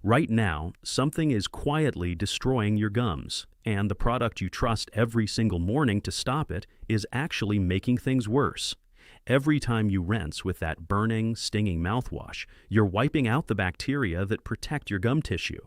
Right now, something is quietly destroying your gums, and the product you trust every single morning to stop it is actually making things worse. Every time you rinse with that burning, stinging mouthwash, you're wiping out the bacteria that protect your gum tissue.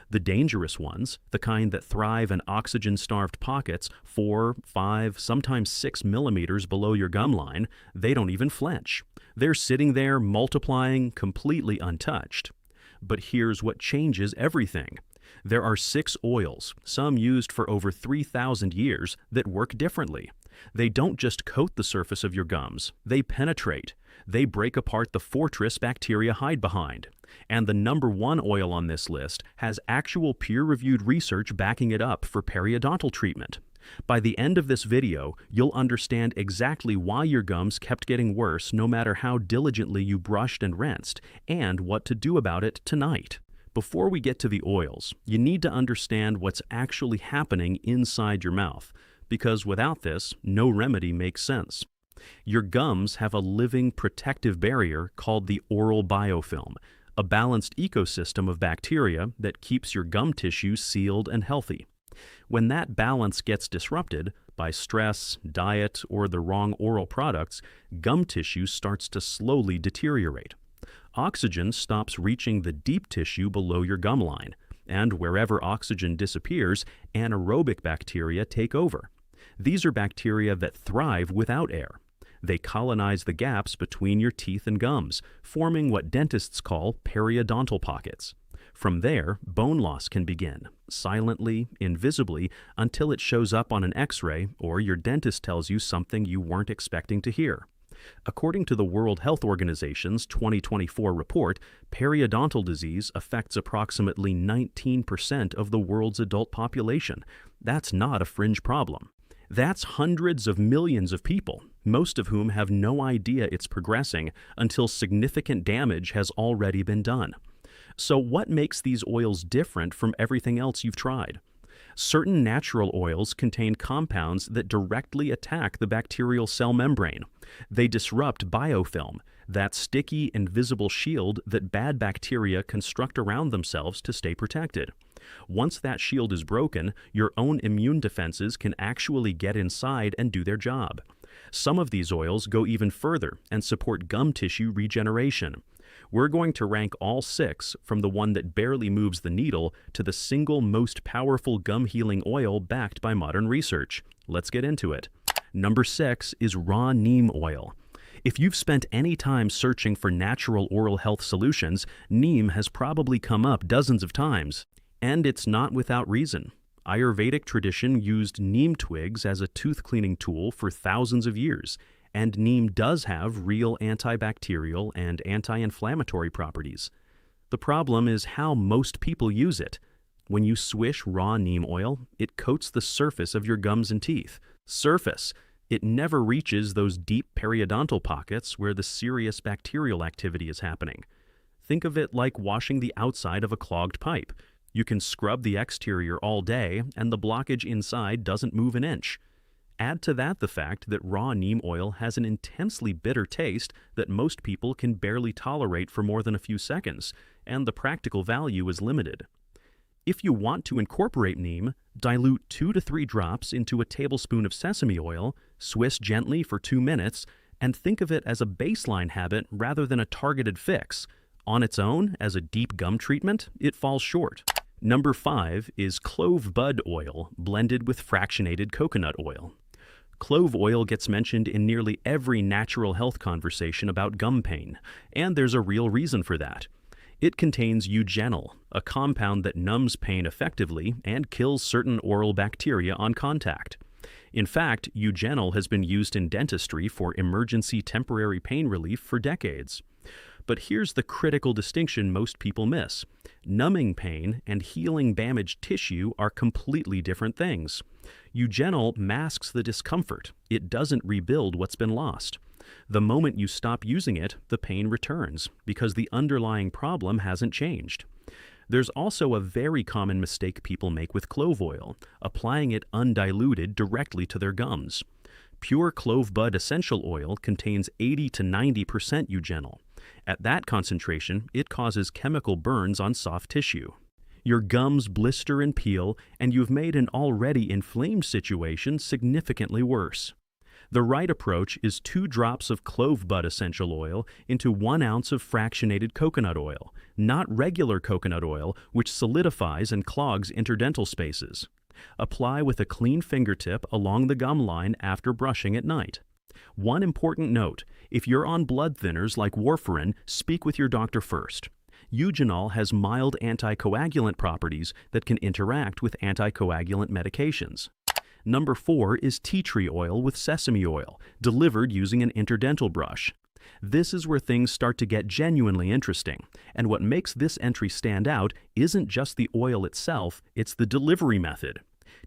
The dangerous ones, the kind that thrive in oxygen-starved pockets 4, 5, sometimes 6 millimeters below your gum line, they don't even flinch. They're sitting there multiplying completely untouched. But here's what changes everything. There are 6 oils, some used for over 3,000 years, that work differently. They don't just coat the surface of your gums, they penetrate. They break apart the fortress bacteria hide behind. And the #1 oil on this list has actual peer-reviewed research backing it up for periodontal treatment. By the end of this video, you'll understand exactly why your gums kept getting worse no matter how diligently you brushed and rinsed, and what to do about it tonight. Before we get to the oils, you need to understand what's actually happening inside your mouth, because without this, no remedy makes sense. Your gums have a living protective barrier called the oral biofilm, a balanced ecosystem of bacteria that keeps your gum tissue sealed and healthy. When that balance gets disrupted by stress, diet, or the wrong oral products, gum tissue starts to slowly deteriorate. Oxygen stops reaching the deep tissue below your gum line, and wherever oxygen disappears, anaerobic bacteria take over. These are bacteria that thrive without air. They colonize the gaps between your teeth and gums, forming what dentists call periodontal pockets. From there, bone loss can begin, silently, invisibly, until it shows up on an X-ray or your dentist tells you something you weren't expecting to hear. According to the World Health Organization's 2024 report, periodontal disease affects approximately 19% of the world's adult population. That's not a fringe problem. That's hundreds of millions of people, most of whom have no idea it's progressing until significant damage has already been done. So what makes these oils different from everything else you've tried? Certain natural oils contain compounds that directly attack the bacterial cell membrane. They disrupt biofilm, that sticky, invisible shield that bad bacteria construct around themselves to stay protected. Once that shield is broken, your own immune defenses can actually get inside and do their job. Some of these oils go even further and support gum tissue regeneration. We're going to rank all 6 from the one that barely moves the needle to the single most powerful gum healing oil backed by modern research. Let's get into it. Number 6 is raw neem oil. If you've spent any time searching for natural oral health solutions, neem has probably come up dozens of times. And it's not without reason. Ayurvedic tradition used neem twigs as a tooth cleaning tool for thousands of years, and neem does have real antibacterial and anti-inflammatory properties. The problem is how most people use it. When you swish raw neem oil, it coats the surface of your gums and teeth. Surface! It never reaches those deep periodontal pockets where the serious bacterial activity is happening. Think of it like washing the outside of a clogged pipe. You can scrub the exterior all day, and the blockage inside doesn't move an inch. Add to that the fact that raw neem oil has an intensely bitter taste that most people can barely tolerate for more than a few seconds, and the practical value is limited. If you want to incorporate neem, dilute 2 to 3 drops into a tablespoon of sesame oil, swish gently for 2 minutes, and think of it as a baseline habit rather than a targeted fix. On its own, as a deep gum treatment, it falls short. Number 5 is Clove Bud Oil blended with fractionated coconut oil. Clove oil gets mentioned in nearly every natural health conversation about gum pain, and there's a real reason for that. It contains eugenol, a compound that numbs pain effectively and kills certain oral bacteria on contact. In fact, eugenol has been used in dentistry for emergency temporary pain relief for decades. But here's the critical distinction most people miss. Numbing pain and healing damaged tissue are completely different things. Eugenol masks the discomfort. It doesn't rebuild what's been lost. The moment you stop using it, the pain returns, because the underlying problem hasn't changed. There's also a very common mistake people make with clove oil, applying it undiluted directly to their gums. Pure clove bud essential oil contains 80 to 90% eugenol, At that concentration, it causes chemical burns on soft tissue. Your gums blister and peel, and you've made an already inflamed situation significantly worse. The right approach is 2 drops of clove bud essential oil into 1 ounce of fractionated coconut oil, not regular coconut oil, which solidifies and clogs interdental spaces. Apply with a clean fingertip along the gum line after brushing at night. One important note: if you're on blood thinners like warfarin, speak with your doctor first. Eugenol has mild anticoagulant properties that can interact with anticoagulant medications. Number 4 is tea tree oil with sesame oil, delivered using an interdental brush. This is where things start to get genuinely interesting, and what makes this entry stand out isn't just the oil itself, it's the delivery method.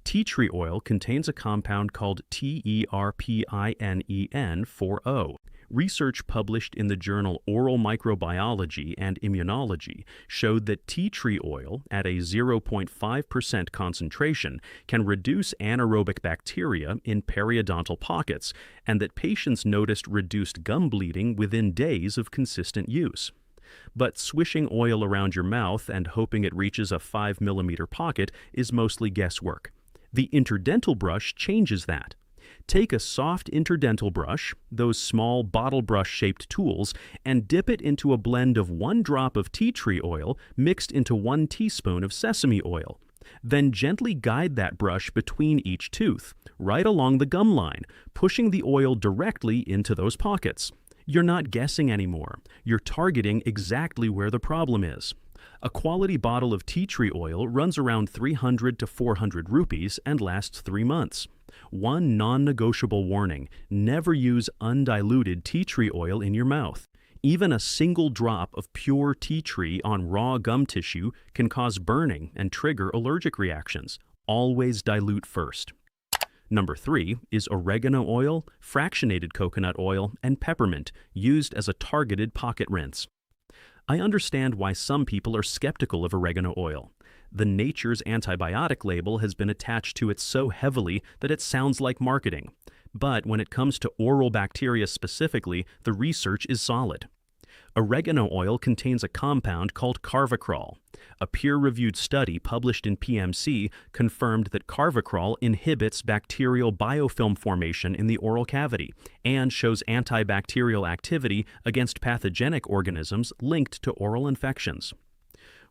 Tea tree oil contains a compound called terpinen-4O. Research published in the journal Oral Microbiology and Immunology showed that tea tree oil at a 0.5% concentration can reduce anaerobic bacteria in periodontal pockets, and that patients noticed reduced gum bleeding within days of consistent use. But swishing oil around your mouth and hoping it reaches a 5mm pocket is mostly guesswork. The interdental brush changes that. Take a soft interdental brush, those small bottle brush-shaped tools, and dip it into a blend of 1 drop of tea tree oil mixed into 1 teaspoon of sesame oil. Then gently guide that brush between each tooth, right along the gum line, pushing the oil directly into those pockets. You're not guessing anymore. You're targeting exactly where the problem is. A quality bottle of tea tree oil runs around 300 to 400 rupees and lasts 3 months. One non-negotiable warning: never use undiluted tea tree oil in your mouth. Even a single drop of pure tea tree on raw gum tissue can cause burning and trigger allergic reactions. Always dilute first. Number 3 is oregano oil, fractionated coconut oil, and peppermint, used as a targeted pocket rinse. I understand why some people are skeptical of oregano oil. The Nature's antibiotic label has been attached to it so heavily that it sounds like marketing. But when it comes to oral bacteria specifically, the research is solid. Oregano oil contains a compound called carvacrol. A peer-reviewed study published in PMC confirmed that carvacrol inhibits bacterial biofilm formation in the oral cavity and shows antibacterial activity against pathogenic organisms linked to oral infections.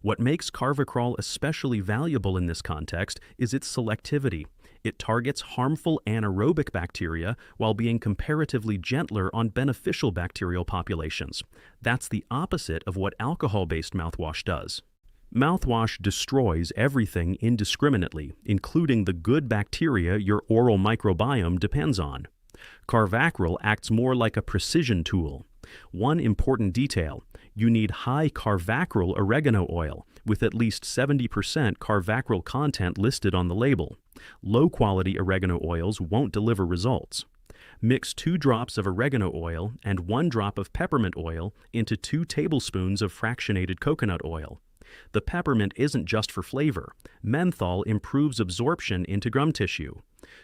What makes carvacrol especially valuable in this context is its selectivity. It targets harmful anaerobic bacteria while being comparatively gentler on beneficial bacterial populations. That's the opposite of what alcohol-based mouthwash does. Mouthwash destroys everything indiscriminately, including the good bacteria your oral microbiome depends on. Carvacrol acts more like a precision tool. One important detail: you need high carvacrol oregano oil, with at least 70% carvacrol content listed on the label. Low-quality oregano oils won't deliver results. Mix 2 drops of oregano oil and 1 drop of peppermint oil into 2 tablespoons of fractionated coconut oil. The peppermint isn't just for flavor. Menthol improves absorption into gum tissue.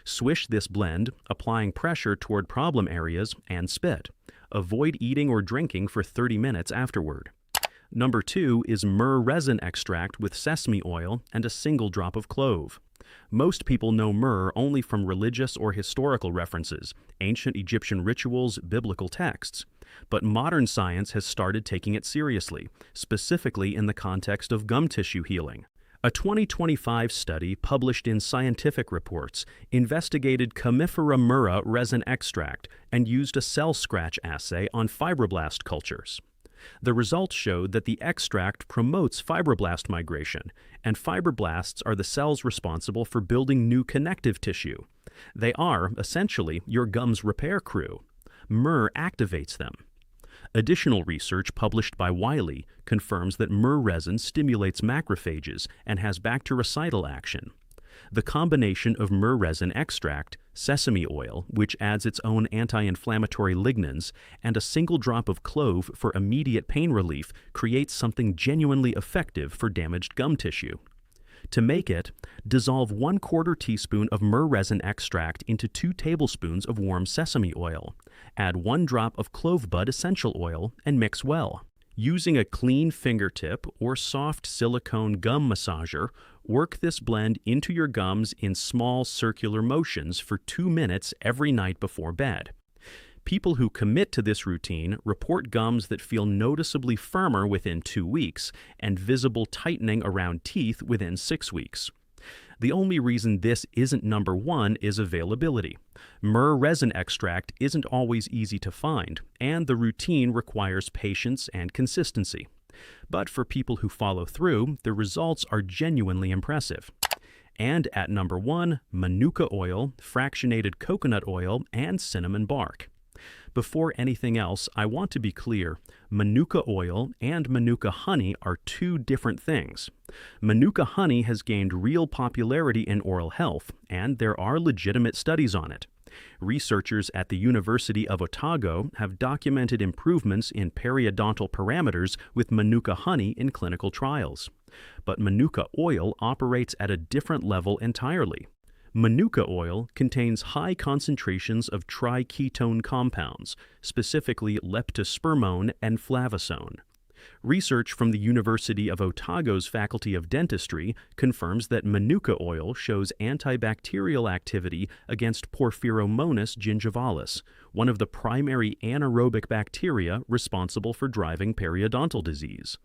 Swish this blend, applying pressure toward problem areas, and spit. Avoid eating or drinking for 30 minutes afterward. Number 2 is myrrh resin extract with sesame oil and a single drop of clove. Most people know myrrh only from religious or historical references, ancient Egyptian rituals, biblical texts. But modern science has started taking it seriously, specifically in the context of gum tissue healing. A 2025 study published in Scientific Reports investigated Commiphora myrrha resin extract and used a cell scratch assay on fibroblast cultures. The results showed that the extract promotes fibroblast migration, and fibroblasts are the cells responsible for building new connective tissue. They are, essentially, your gum's repair crew. Myrrh activates them. Additional research published by Wiley confirms that myrrh resin stimulates macrophages and has bactericidal action. The combination of myrrh resin extract, sesame oil, which adds its own anti-inflammatory lignans, and a single drop of clove for immediate pain relief creates something genuinely effective for damaged gum tissue. To make it, dissolve 1/4 teaspoon of myrrh resin extract into 2 tablespoons of warm sesame oil. Add 1 drop of clove bud essential oil and mix well. Using a clean fingertip or soft silicone gum massager, work this blend into your gums in small circular motions for 2 minutes every night before bed. People who commit to this routine report gums that feel noticeably firmer within 2 weeks and visible tightening around teeth within 6 weeks. The only reason this isn't number one is availability. Myrrh resin extract isn't always easy to find, and the routine requires patience and consistency. But for people who follow through, the results are genuinely impressive. And at number 1, Manuka oil, fractionated coconut oil, and cinnamon bark. Before anything else, I want to be clear, Manuka oil and Manuka honey are 2 different things. Manuka honey has gained real popularity in oral health, and there are legitimate studies on it. Researchers at the University of Otago have documented improvements in periodontal parameters with Manuka honey in clinical trials. But Manuka oil operates at a different level entirely. Manuka oil contains high concentrations of triketone compounds, specifically leptospermone and flavasone. Research from the University of Otago's Faculty of Dentistry confirms that Manuka oil shows antibacterial activity against Porphyromonas gingivalis, one of the primary anaerobic bacteria responsible for driving periodontal disease.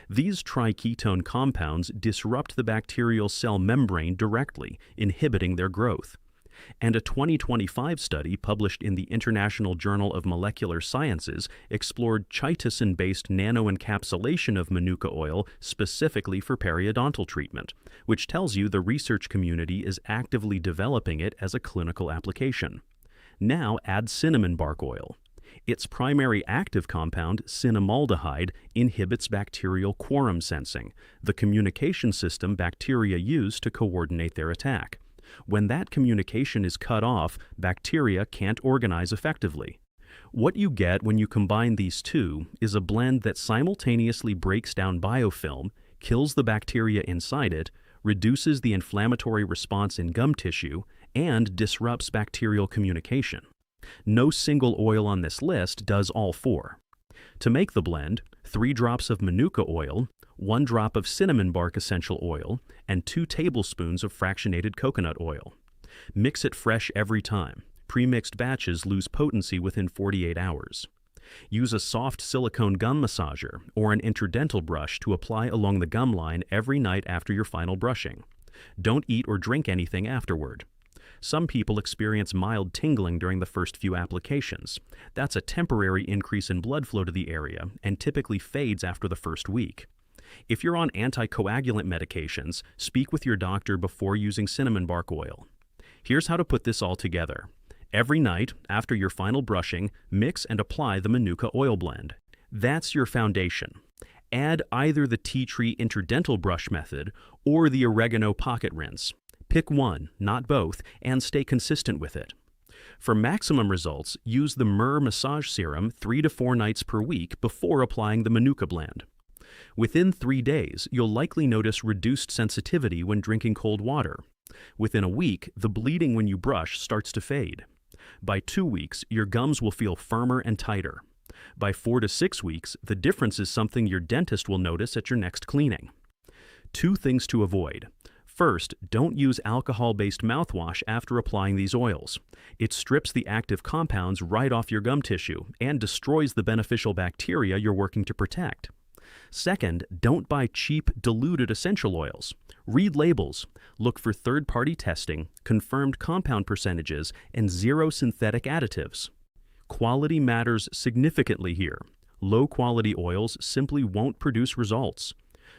These triketone compounds disrupt the bacterial cell membrane directly, inhibiting their growth. And a 2025 study published in the International Journal of Molecular Sciences explored chitosan-based nanoencapsulation of Manuka oil specifically for periodontal treatment, which tells you the research community is actively developing it as a clinical application. Now add cinnamon bark oil. Its primary active compound, cinnamaldehyde, inhibits bacterial quorum sensing, the communication system bacteria use to coordinate their attack. When that communication is cut off, bacteria can't organize effectively. What you get when you combine these 2 is a blend that simultaneously breaks down biofilm, kills the bacteria inside it, reduces the inflammatory response in gum tissue, and disrupts bacterial communication. No single oil on this list does all 4. To make the blend, 3 drops of Manuka oil, 1 drop of cinnamon bark essential oil, and 2 tablespoons of fractionated coconut oil. Mix it fresh every time. Pre-mixed batches lose potency within 48 hours. Use a soft silicone gum massager or an interdental brush to apply along the gum line every night after your final brushing. Don't eat or drink anything afterward. Some people experience mild tingling during the first few applications. That's a temporary increase in blood flow to the area and typically fades after the first week. If you're on anticoagulant medications, speak with your doctor before using cinnamon bark oil. Here's how to put this all together. Every night, after your final brushing, mix and apply the Manuka oil blend. That's your foundation. Add either the tea tree interdental brush method or the oregano pocket rinse. Pick one, not both, and stay consistent with it. For maximum results, use the Myrrh Massage Serum 3 to 4 nights per week before applying the Manuka blend. Within 3 days, you'll likely notice reduced sensitivity when drinking cold water. Within a week, the bleeding when you brush starts to fade. By 2 weeks, your gums will feel firmer and tighter. By 4 to 6 weeks, the difference is something your dentist will notice at your next cleaning. 2 things to avoid. First, don't use alcohol-based mouthwash after applying these oils. It strips the active compounds right off your gum tissue and destroys the beneficial bacteria you're working to protect. Second, don't buy cheap, diluted essential oils. Read labels. Look for third-party testing, confirmed compound percentages, and 0 synthetic additives. Quality matters significantly here. Low-quality oils simply won't produce results.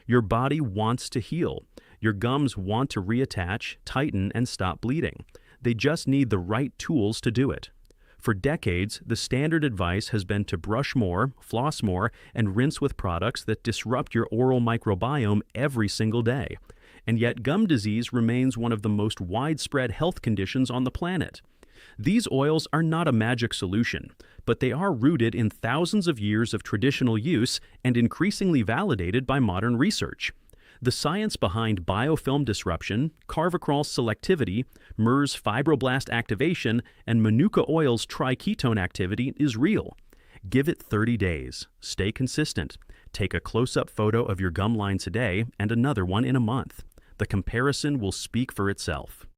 Your body wants to heal. Your gums want to reattach, tighten, and stop bleeding. They just need the right tools to do it. For decades, the standard advice has been to brush more, floss more, and rinse with products that disrupt your oral microbiome every single day. And yet gum disease remains one of the most widespread health conditions on the planet. These oils are not a magic solution, but they are rooted in thousands of years of traditional use and increasingly validated by modern research. The science behind biofilm disruption, carvacrol's selectivity, Myrrh's fibroblast activation, and Manuka oil's triketone activity is real. Give it 30 days. Stay consistent. Take a close-up photo of your gum line today and another one in a month. The comparison will speak for itself.